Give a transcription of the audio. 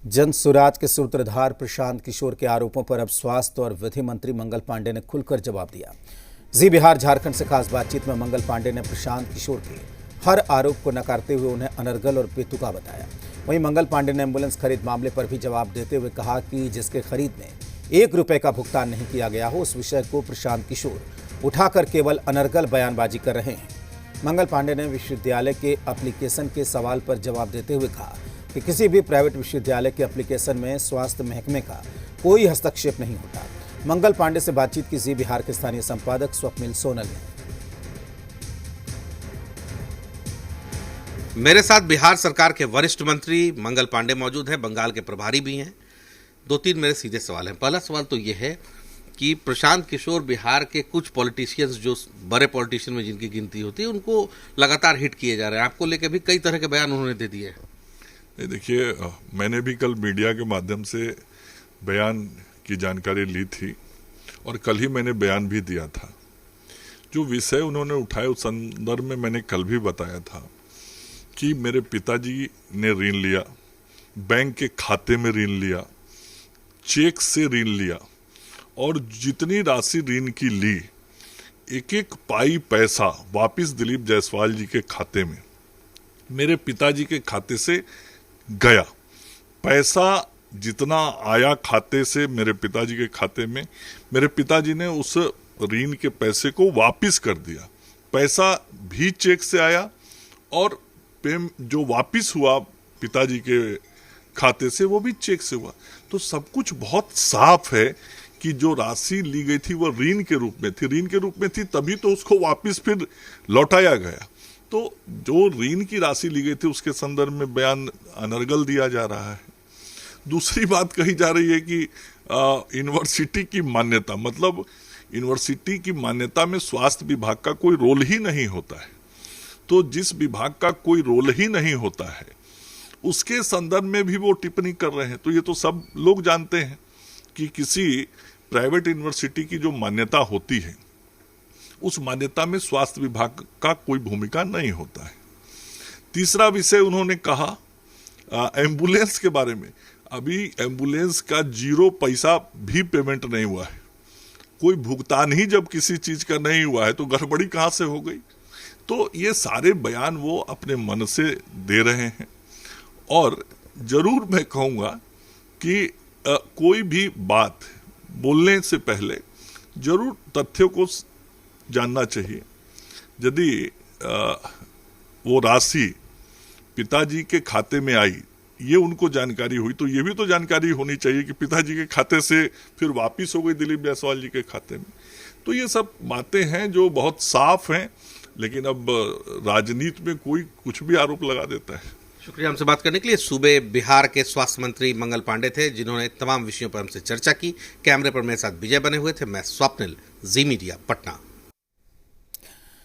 जन सुराज के सूत्रधार प्रशांत किशोर के आरोपों पर अब स्वास्थ्य और विधि मंत्री मंगल पांडे ने खुलकर जवाब दिया। जी बिहार झारखंड से खास बातचीत में मंगल पांडे ने प्रशांत किशोर के हर आरोप को नकारते हुए उन्हें अनर्गल और बेतुका बताया। वहीं मंगल पांडे ने एम्बुलेंस खरीद मामले पर भी जवाब देते हुए कहा कि जिसके खरीद में 1 रुपए का भुगतान नहीं किया गया हो, उस विषय को प्रशांत किशोर उठाकर केवल अनर्गल बयानबाजी कर रहे हैं। मंगल पांडे ने विश्वविद्यालय के एप्लीकेशन के सवाल पर जवाब देते हुए कहा कि किसी भी प्राइवेट विश्वविद्यालय के एप्लीकेशन में स्वास्थ्य महकमे का कोई हस्तक्षेप नहीं होता। मंगल पांडे से बातचीत की जी बिहार के स्थानीय संपादक स्वप्निल सोनल ने। मेरे साथ बिहार सरकार के वरिष्ठ मंत्री मंगल पांडे मौजूद हैं, बंगाल के प्रभारी भी हैं। 2-3 मेरे सीधे सवाल हैं। पहला सवाल तो ये है कि प्रशांत किशोर बिहार के कुछ पॉलिटिशियंस, जो बड़े पॉलिटिशियन में जिनकी गिनती होती है, उनको लगातार हिट किए जा रहे हैं। आपको लेकर भी कई तरह के बयान उन्होंने दे दिए हैं। देखिए, मैंने भी कल मीडिया के माध्यम से बयान की जानकारी ली थी और कल ही मैंने बयान भी दिया था। जो विषय उन्होंने उठाए उस संदर्भ में मैंने कल भी बताया था कि मेरे पिताजी ने ऋण लिया, बैंक के खाते में ऋण लिया, चेक से ऋण लिया और जितनी राशि ऋण की ली, एक एक पाई पैसा वापिस दिलीप जायसवाल जी के खाते में, मेरे पिताजी के खाते से गया। पैसा जितना आया खाते से मेरे पिताजी के खाते में, मेरे पिताजी ने उस ऋण के पैसे को वापिस कर दिया। पैसा भी चेक से आया और जो वापिस हुआ पिताजी के खाते से, वो भी चेक से हुआ। तो सब कुछ बहुत साफ है कि जो राशि ली गई थी वो ऋण के रूप में थी। ऋण के रूप में थी तभी तो उसको वापिस फिर लौटाया गया। तो जो ऋण की राशि ली गई थी उसके संदर्भ में बयान अनर्गल दिया जा रहा है। दूसरी बात कही जा रही है कि यूनिवर्सिटी की मान्यता, मतलब यूनिवर्सिटी की मान्यता में स्वास्थ्य विभाग का कोई रोल ही नहीं होता है। तो जिस विभाग का कोई रोल ही नहीं होता है उसके संदर्भ में भी वो टिप्पणी कर रहे हैं। तो ये तो सब लोग जानते हैं कि किसी प्राइवेट यूनिवर्सिटी की जो मान्यता होती है उस मान्यता में स्वास्थ्य विभाग का कोई भूमिका नहीं होता है। तीसरा विषय उन्होंने कहा एम्बुलेंस के बारे में। अभी एम्बुलेंस का 0 पैसा भी पेमेंट नहीं हुआ है। कोई भुगतान ही जब किसी चीज का नहीं हुआ है तो गड़बड़ी कहां से हो गई। तो ये सारे बयान वो अपने मन से दे रहे हैं और जरूर मैं कहूँगा कि कोई भी बात बोलने से पहले जरूर तथ्यों को जानना चाहिए। यदि वो राशि पिताजी के खाते में आई, ये उनको जानकारी हुई, तो ये भी तो जानकारी होनी चाहिए कि पिताजी के खाते से फिर वापिस हो गई दिलीप जायसवाल जी के खाते में। तो ये सब बातें हैं जो बहुत साफ हैं, लेकिन अब राजनीति में कोई कुछ भी आरोप लगा देता है। शुक्रिया हमसे बात करने के लिए। सूबे बिहार के स्वास्थ्य मंत्री मंगल पांडे थे, जिन्होंने तमाम विषयों पर हमसे चर्चा की। कैमरे पर मेरे साथ विजय बने हुए थे। मैं स्वप्निल, जी मीडिया, पटना।